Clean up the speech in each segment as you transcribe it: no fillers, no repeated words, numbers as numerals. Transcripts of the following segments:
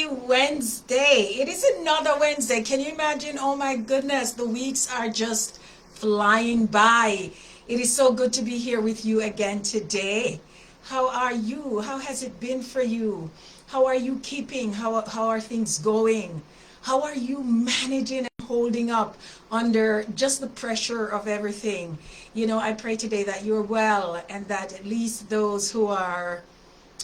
Happy Wednesday. It is another Wednesday. Can you imagine? Oh my goodness, the weeks are just flying by. It is so good to be here with you again today. How are you? How has it been for you? How are you keeping? How are things going? How are you managing and holding up under just the pressure of everything? I pray today that you're well and that at least those who are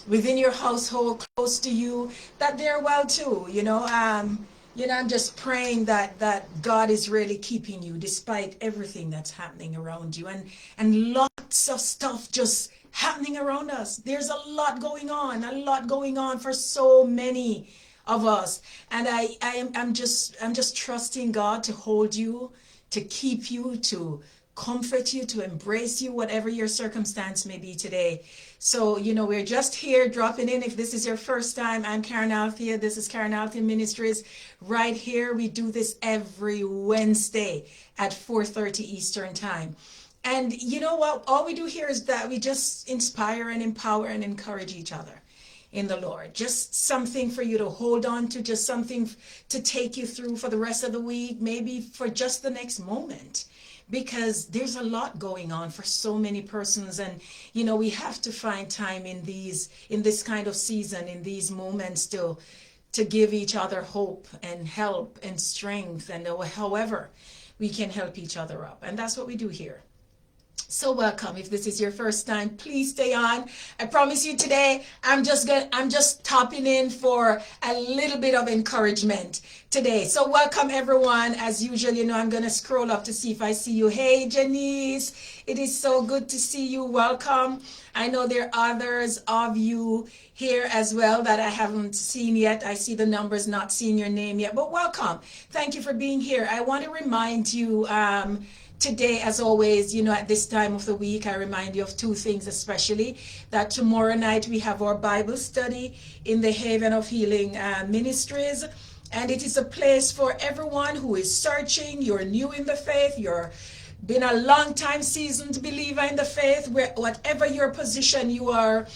within your household close to you, that they're well too. I'm just praying that God is really keeping you despite everything that's happening around you, and lots of stuff just happening around us. There's a lot going on for so many of us, and I'm just trusting God to hold you, to keep you, to comfort you, to embrace you, whatever your circumstance may be today. So, we're just here dropping in. If this is your first time, I'm Karen Althea. This is Karen Althea Ministries. Right here, we do this every Wednesday at 4:30 Eastern Time. And you know what? All we do here is that we just inspire and empower and encourage each other in the Lord. Just something for you to hold on to, just something to take you through for the rest of the week, maybe for just the next moment, because there's a lot going on for so many persons. And we have to find time in this kind of season, in these moments, to give each other hope and help and strength, and however we can help each other up. And that's what we do here. So welcome. If this is your first time, please stay on. I promise you today, I'm just topping in for a little bit of encouragement today. So welcome everyone. As usual, I'm going to scroll up to see if I see you. Hey, Janice, it is so good to see you. Welcome. I know there are others of you here as well that I haven't seen yet. I see the numbers, not seeing your name yet, but welcome. Thank you for being here. I want to remind you, today, as always, at this time of the week, I remind you of two things, especially that tomorrow night we have our Bible study in the Haven of Healing Ministries. And it is a place for everyone who is searching. You're new in the faith. You're been a long time seasoned believer in the faith. Whatever your position, you're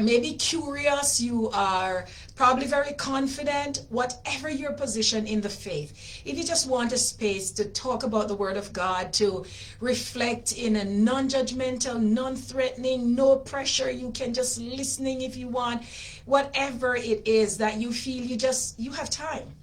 maybe curious, you are probably very confident, whatever your position in the faith. If you just want a space to talk about the Word of God, to reflect in a non-judgmental, non-threatening, no pressure, you can just listening if you want, whatever it is that you feel, you have time.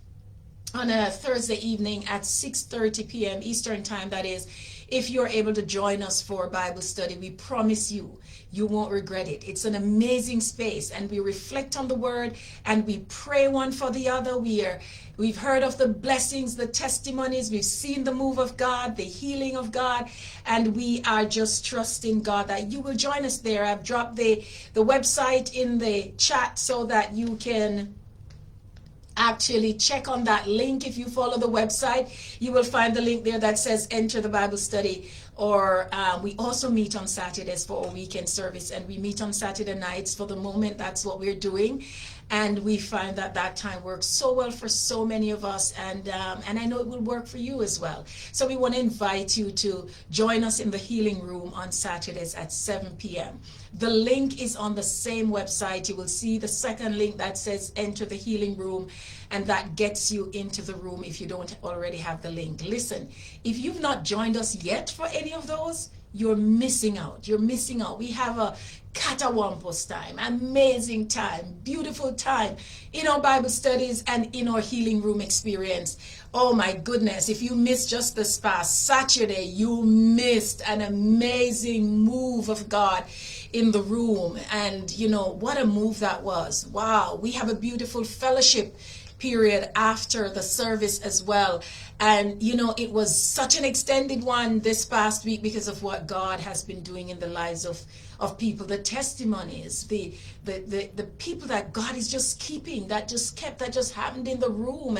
On a Thursday evening at 6:30 p.m. Eastern Time, that is, if you're able to join us for Bible study, we promise you won't regret it. It's an amazing space, and we reflect on the Word, and we pray one for the other. We've heard of the blessings, the testimonies, we've seen the move of God, the healing of God, and we are just trusting God that you will join us there. I've dropped the website in the chat so that you can actually check on that link. If you follow the website, you will find the link there that says enter the Bible study. Or we also meet on Saturdays for a weekend service, and we meet on Saturday nights. For the moment, that's what we're doing, and we find that time works so well for so many of us, and I know it will work for you as well. So we want to invite you to join us in the healing room on Saturdays at 7 p.m. The link is on the same website. You will see the second link that says enter the healing room, and that gets you into the room if you don't already have the link. Listen, if you've not joined us yet for any of those, you're missing out. We have a Catawampus time, amazing time, beautiful time in our Bible studies and in our healing room experience. Oh my goodness, if you missed just this past Saturday, you missed an amazing move of God in the room. And what a move that was. Wow, we have a beautiful fellowship period after the service as well. And it was such an extended one this past week because of what God has been doing in the lives of people, the testimonies, the people that God is just keeping, that just happened in the room,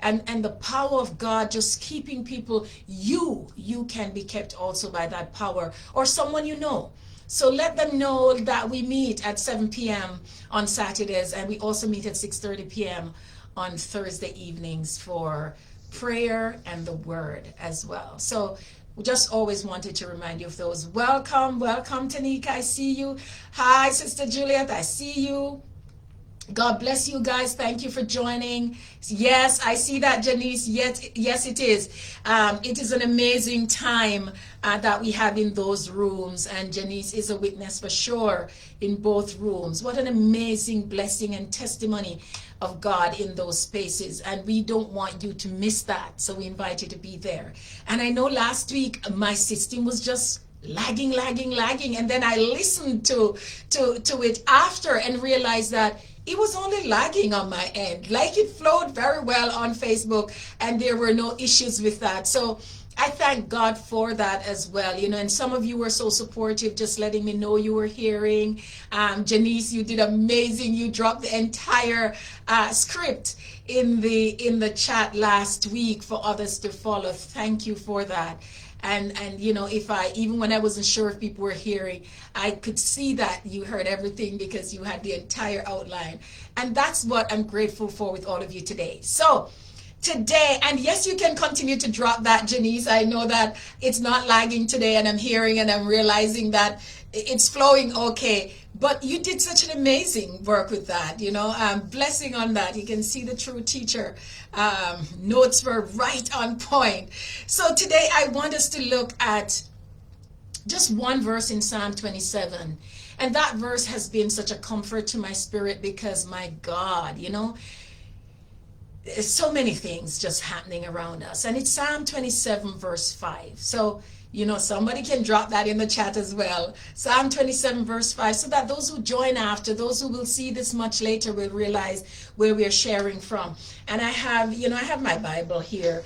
and the power of God just keeping people. You can be kept also by that power, or someone you know. So let them know that we meet at 7 p.m. on Saturdays, and we also meet at 6:30 p.m. on Thursday evenings for prayer and the Word as well. So we just always wanted to remind you of those. Welcome, Tanika, I see you. Hi, Sister Juliet, I see you. God bless you guys. Thank you for joining. Yes, I see that, Janice. Yes, it is. It is an amazing time that we have in those rooms, and Janice is a witness for sure in both rooms. What an amazing blessing and testimony of God in those spaces, and we don't want you to miss that. So we invite you to be there. And I know last week my system was just lagging, and then I listened to it after and realized that it was only lagging on my end. Like, it flowed very well on Facebook and there were no issues with that. So I thank God for that as well. And some of you were so supportive, just letting me know you were hearing. Janice, you did amazing. You dropped the entire script in the chat last week for others to follow. Thank you for that. And if even when I wasn't sure if people were hearing, I could see that you heard everything because you had the entire outline. And that's what I'm grateful for with all of you today. So today, and yes, you can continue to drop that, Janice. I know that it's not lagging today, and I'm hearing and I'm realizing that it's flowing okay. But you did such an amazing work with that, blessing on that. You can see the true teacher. Notes were right on point. So today I want us to look at just one verse in Psalm 27. And that verse has been such a comfort to my spirit because, my God, there's so many things just happening around us. And it's Psalm 27 verse 5. So somebody can drop that in the chat as well. Psalm 27 verse 5, so that those who join after, those who will see this much later, will realize where we're sharing from. And I have my Bible here,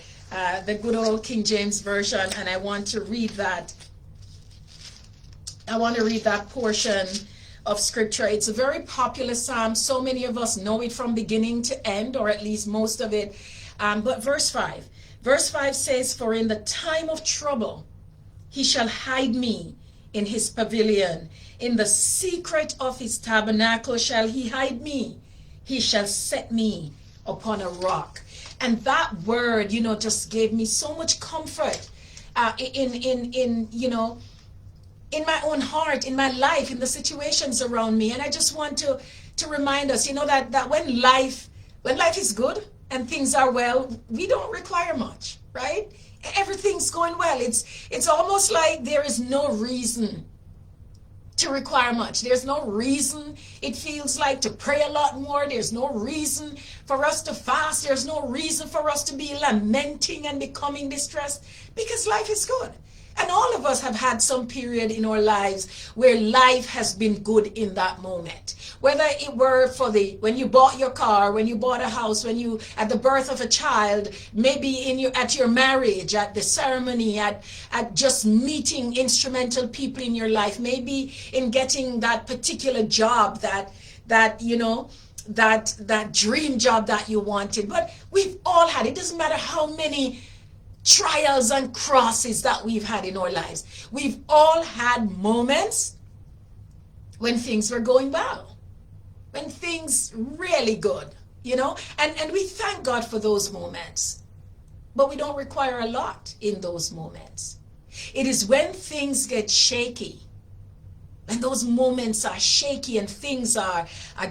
the good old King James Version, and I want to read that. I want to read that portion of scripture. It's a very popular psalm. So many of us know it from beginning to end, or at least most of it. But verse 5 says, "For in the time of trouble, he shall hide me in his pavilion. In the secret of his tabernacle shall he hide me. He shall set me upon a rock." And that word, just gave me so much comfort in my own heart, in my life, in the situations around me. And I just want to remind us, that when life is good and things are well, we don't require much, right? Everything's going well. It's almost like there is no reason to require much. There's no reason, it feels like, to pray a lot more. There's no reason for us to fast. There's no reason for us to be lamenting and becoming distressed, because life is good. And all of us have had some period in our lives where life has been good in that moment. Whether it were when you bought your car, when you bought a house, when you, at the birth of a child, maybe at your marriage, at the ceremony, at just meeting instrumental people in your life, maybe in getting that particular job that dream job that you wanted. But we've all had, it doesn't matter how many trials and crosses that we've had in our lives. We've all had moments when things were going well, when things really good, and we thank God for those moments. But we don't require a lot in those moments. It is when things get shaky, when those moments are shaky and things are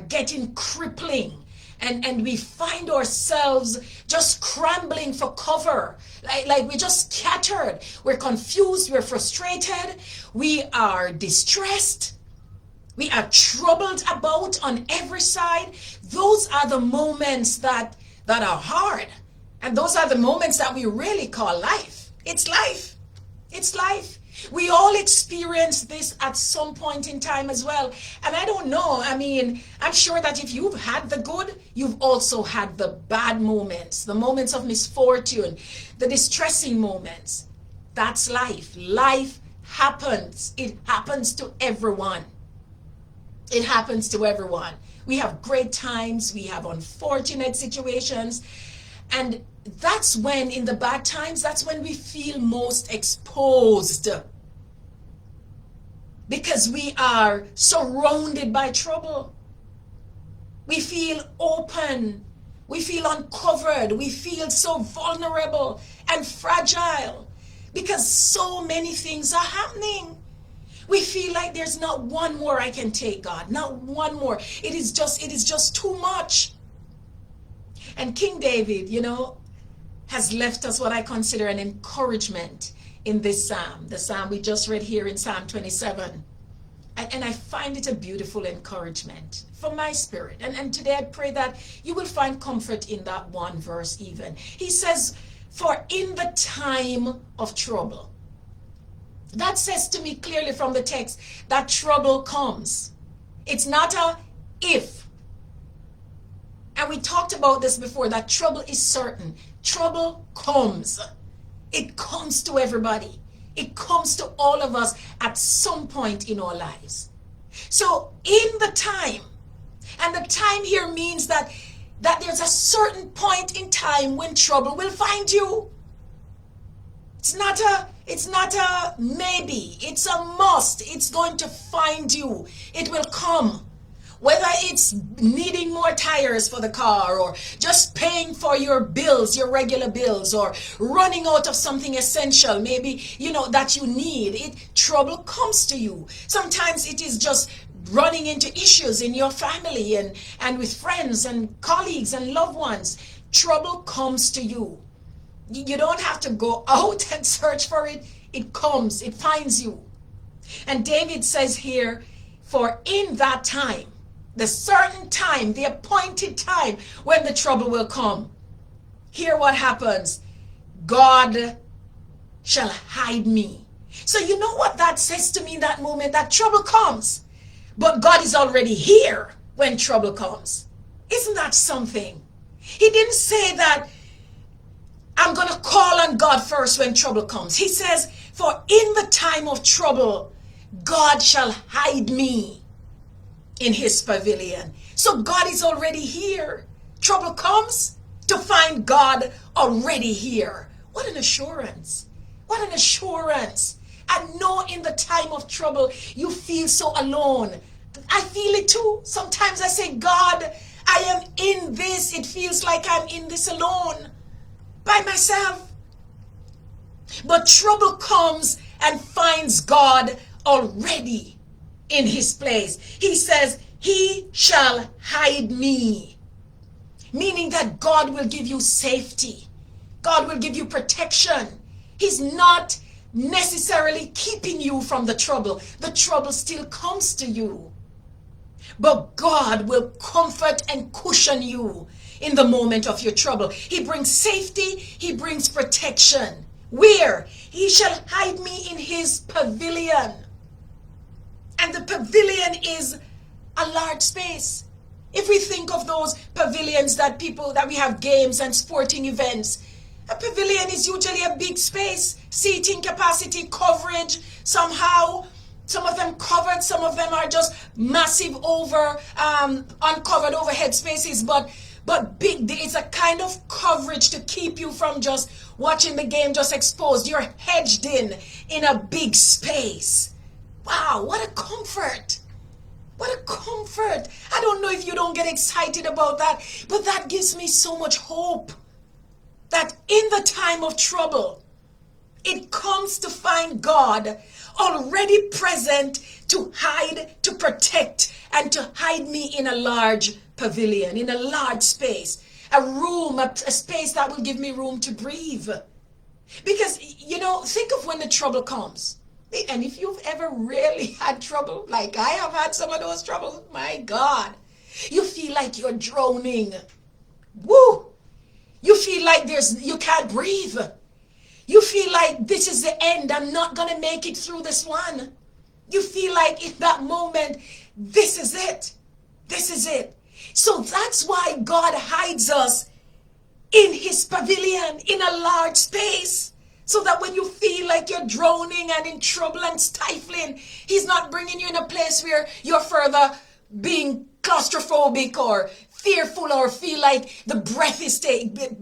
getting crippling, and we find ourselves just scrambling for cover, like we're just scattered, we're confused, we're frustrated, we are distressed, we are troubled about on every side. Those are the moments that are hard, and those are the moments that we really call life. It's life. We all experience this at some point in time as well. And I don't know, I'm sure that if you've had the good, you've also had the bad moments, the moments of misfortune, the distressing moments. That's life. Life happens. It happens to everyone. It happens to everyone. We have great times. We have unfortunate situations. And that's when, in the bad times, that's when we feel most exposed, because we are surrounded by trouble. We feel open. We feel uncovered. We feel so vulnerable and fragile because so many things are happening. We feel like there's not one more I can take, God. Not one more. It is just too much. And King David, has left us what I consider an encouragement in this psalm. The psalm we just read here in Psalm 27. And I find it a beautiful encouragement for my spirit. And today I pray that you will find comfort in that one verse even. He says, for in the time of trouble. That says to me clearly from the text that trouble comes. It's not a if. And we talked about this before, that trouble is certain. Trouble comes. It comes to everybody. It comes to all of us at some point in our lives. So in the time, and the time here means that there's a certain point in time when trouble will find you. It's not a maybe, it's a must. It's going to find you. It will come. Whether it's needing more tires for the car, or just paying for your bills, your regular bills, or running out of something essential, maybe, that you need, trouble comes to you. Sometimes it is just running into issues in your family and with friends and colleagues and loved ones. Trouble comes to you. You don't have to go out and search for it. It comes, it finds you. And David says here, for in that time, the certain time, the appointed time when the trouble will come. Hear what happens. God shall hide me. So you know what that says to me in that moment? That trouble comes. But God is already here when trouble comes. Isn't that something? He didn't say that I'm going to call on God first when trouble comes. He says, for in the time of trouble, God shall hide me in his pavilion. So God is already here. Trouble comes to find God already here. What an assurance. What an assurance. I know in the time of trouble you feel so alone. I feel it too. Sometimes I say, God, I am in this. It feels like I'm in this alone by myself. But trouble comes and finds God already in his place. He says, he shall hide me. Meaning that God will give you safety. God will give you protection. He's not necessarily keeping you from the trouble. The trouble still comes to you. But God will comfort and cushion you in the moment of your trouble. He brings safety. He brings protection. Where? He shall hide me in his pavilion. And the pavilion is a large space. If we think of those pavilions that we have games and sporting events, a pavilion is usually a big space, seating capacity, coverage, somehow. Some of them covered, some of them are just massive uncovered overhead spaces, but big. It's a kind of coverage to keep you from just watching the game just exposed. You're hedged in a big space. Wow, what a comfort. What a comfort. I don't know if you don't get excited about that, but that gives me so much hope that in the time of trouble, it comes to find God already present to hide, to protect, and to hide me in a large pavilion, in a large space, a room, a space that will give me room to breathe. Because, think of when the trouble comes. And if you've ever really had trouble, like I have had some of those troubles, my God, you feel like you're drowning. Woo! You feel like you can't breathe. You feel like this is the end. I'm not going to make it through this one. You feel like in that moment, this is it. This is it. So that's why God hides us in his pavilion, in a large space. So that when you feel like you're drowning and in trouble and stifling, he's not bringing you in a place where you're further being claustrophobic or fearful or feel like the breath is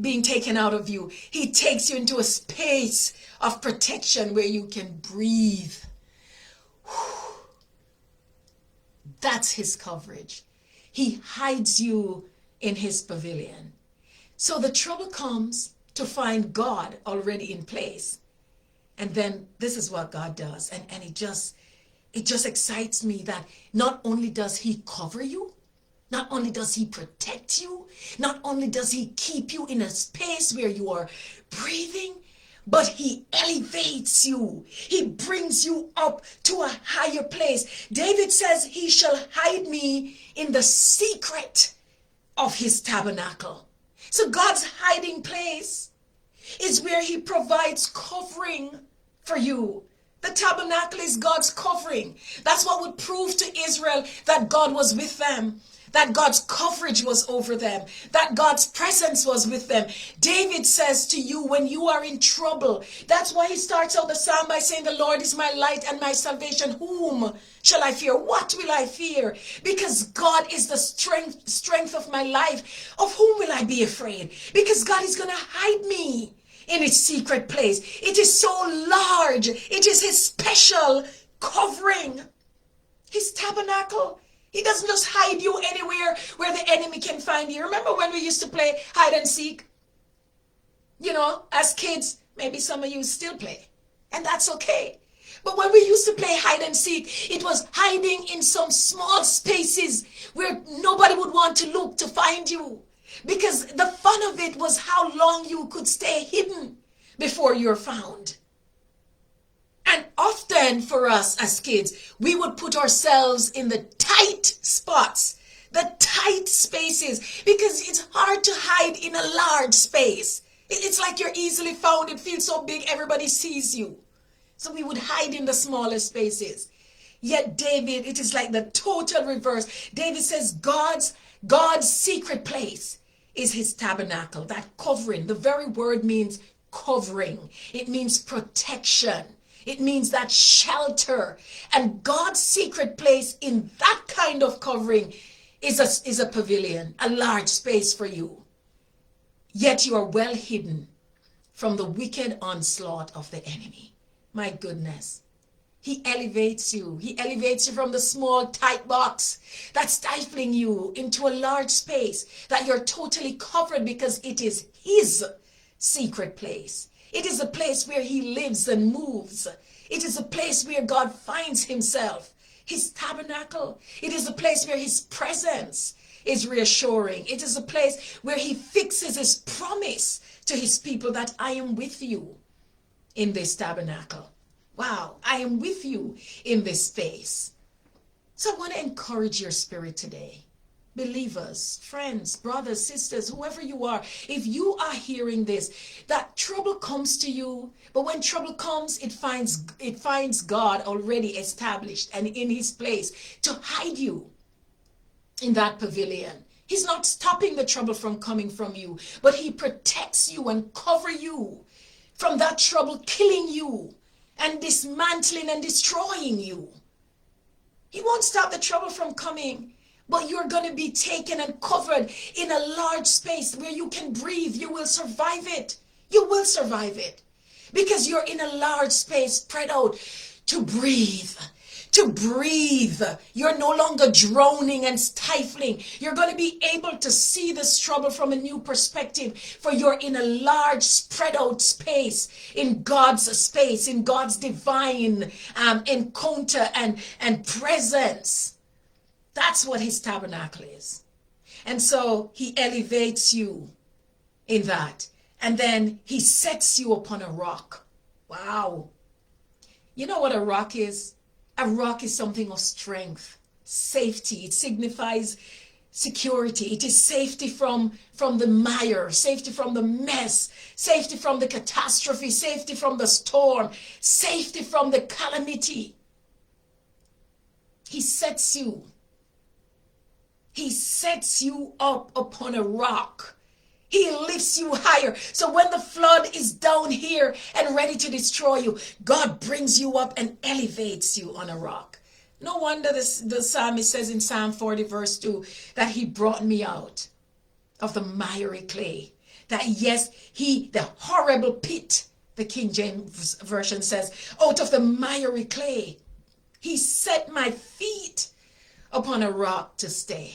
being taken out of you. He takes you into a space of protection where you can breathe. That's his coverage. He hides you in his pavilion. So the trouble comes to find God already in place. And then this is what God does. And he just it just excites me that not only does he cover you, not only does he protect you, not only does he keep you in a space where you are breathing, but he elevates you. He brings you up to a higher place. David says, he shall hide me in the secret of his tabernacle. So God's hiding place is where he provides covering for you. The tabernacle is God's covering. That's what would prove to Israel that God was with them, that God's coverage was over them, that God's presence was with them. David says to you, when you are in trouble, that's why he starts out the psalm by saying, the Lord is my light and my salvation. Whom shall I fear? What will I fear? Because God is the strength of my life. Of whom will I be afraid? Because God is going to hide me in his secret place. It is so large. It is his special covering. His tabernacle. He doesn't just hide you anywhere where the enemy can find you. Remember when we used to play hide and seek? You know, as kids, maybe some of you still play. And that's okay. But when we used to play hide and seek, it was hiding in some small spaces where nobody would want to look to find you. Because the fun of it was how long you could stay hidden before you're found. And often for us as kids, we would put ourselves in the tight spots, the tight spaces, because it's hard to hide in a large space. It's like you're easily found. It feels so big, everybody sees you. So we would hide in the smaller spaces. Yet David, it is like the total reverse. David says God's secret place is his tabernacle, that covering. The very word means covering. It means protection. It means that shelter. And God's secret place in that kind of covering is a pavilion, a large space for you. Yet you are well hidden from the wicked onslaught of the enemy. My goodness. He elevates you. He elevates you from the small, tight box that's stifling you into a large space that you're totally covered because it is his secret place. It is a place where he lives and moves. It is a place where God finds himself, his tabernacle. It is a place where his presence is reassuring. It is a place where he fixes his promise to his people that I am with you in this tabernacle. Wow, I am with you in this space. So I want to encourage your spirit today. Believers, friends, brothers, sisters, whoever you are, if you are hearing this, that trouble comes to you, but when trouble comes, it finds God already established and in his place to hide you in that pavilion. He's not stopping the trouble from coming from you, but he protects you and covers you from that trouble killing you and dismantling and destroying you. He won't stop the trouble from coming, but you're going to be taken and covered in a large space where you can breathe. You will survive it. You will survive it because you're in a large space spread out to breathe. To breathe. You're no longer droning and stifling. You're going to be able to see this trouble from a new perspective, for you're in a large spread out space, in God's space, in God's divine encounter and presence. That's what his tabernacle is. And so he elevates you in that. And then he sets you upon a rock. Wow. You know what a rock is? A rock is something of strength, safety. It signifies security. It is safety from the mire, safety from the mess, safety from the catastrophe, safety from the storm, safety from the calamity. He sets you up upon a rock. He lifts you higher. So when the flood is down here and ready to destroy you, God brings you up and elevates you on a rock. No wonder the psalmist says in Psalm 40 verse 2 that he brought me out of the miry clay. That yes, the horrible pit, the King James Version says, out of the miry clay. He set my feet upon a rock to stay.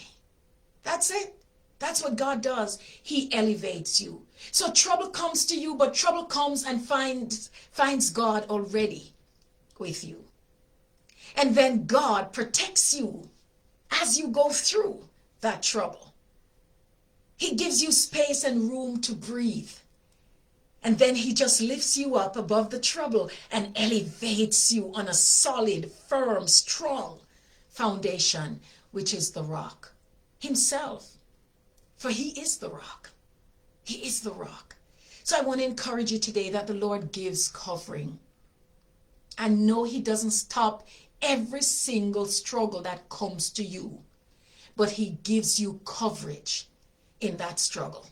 That's it. That's what God does. He elevates you. So trouble comes to you, but trouble comes and finds God already with you. And then God protects you as you go through that trouble. He gives you space and room to breathe. And then he just lifts you up above the trouble and elevates you on a solid, firm, strong foundation, which is the rock himself. For he is the rock. He is the rock. So I want to encourage you today that the Lord gives covering. And no, he doesn't stop every single struggle that comes to you, but he gives you coverage in that struggle.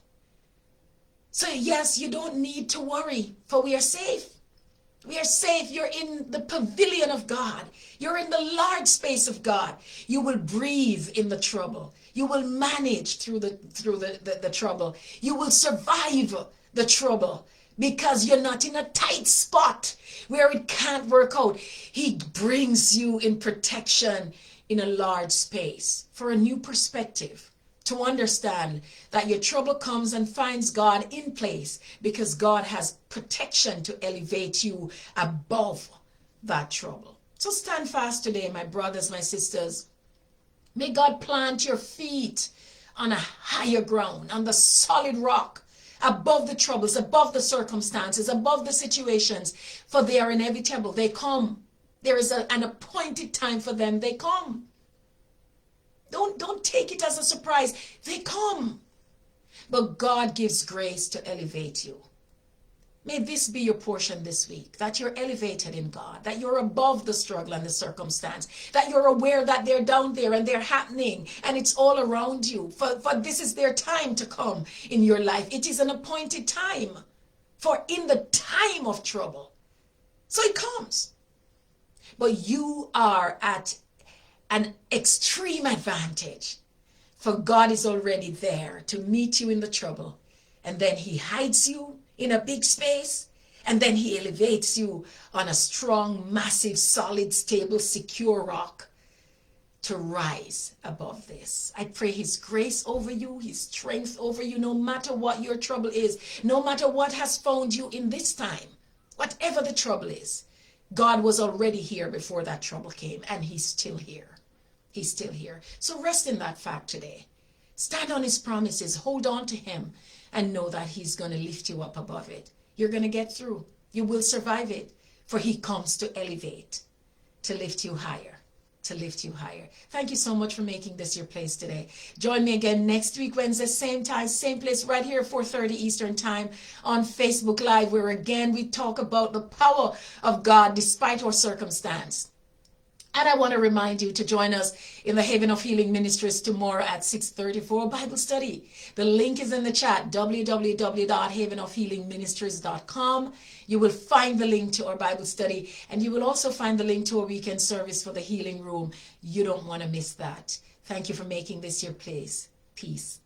So yes, you don't need to worry, for we are safe. We are safe. You're in the pavilion of God. You're in the large space of God. You will breathe in the trouble. You will manage through the trouble. You will survive the trouble because you're not in a tight spot where it can't work out. He brings you in protection in a large space for a new perspective, to understand that your trouble comes and finds God in place because God has protection to elevate you above that trouble. So stand fast today, my brothers, my sisters. May God plant your feet on a higher ground, on the solid rock, above the troubles, above the circumstances, above the situations, for they are inevitable. They come. There is an appointed time for them. They come. Don't take it as a surprise. They come. But God gives grace to elevate you. May this be your portion this week, that you're elevated in God, that you're above the struggle and the circumstance, that you're aware that they're down there and they're happening and it's all around you. For this is their time to come in your life. It is an appointed time for in the time of trouble. So it comes. But you are at an extreme advantage, for God is already there to meet you in the trouble, and then he hides you in a big space, and then he elevates you on a strong, massive, solid, stable, secure rock to rise above this. I pray his grace over you, his strength over you, no matter what your trouble is, no matter what has found you in this time, whatever the trouble is. God was already here before that trouble came, and he's still here. He's still here. So rest in that fact today. Stand on his promises. Hold on to him and know that he's going to lift you up above it. You're going to get through. You will survive it, for he comes to elevate, to lift you higher, to lift you higher. Thank you so much for making this your place today. Join me again next week, Wednesday, same time, same place, right here, 4:30 Eastern time on Facebook Live, where again we talk about the power of God despite our circumstance. And I want to remind you to join us in the Haven of Healing Ministries tomorrow at 6:30 for a Bible study. The link is in the chat, www.havenofhealingministries.com. You will find the link to our Bible study, and you will also find the link to our weekend service for the healing room. You don't want to miss that. Thank you for making this your place. Peace.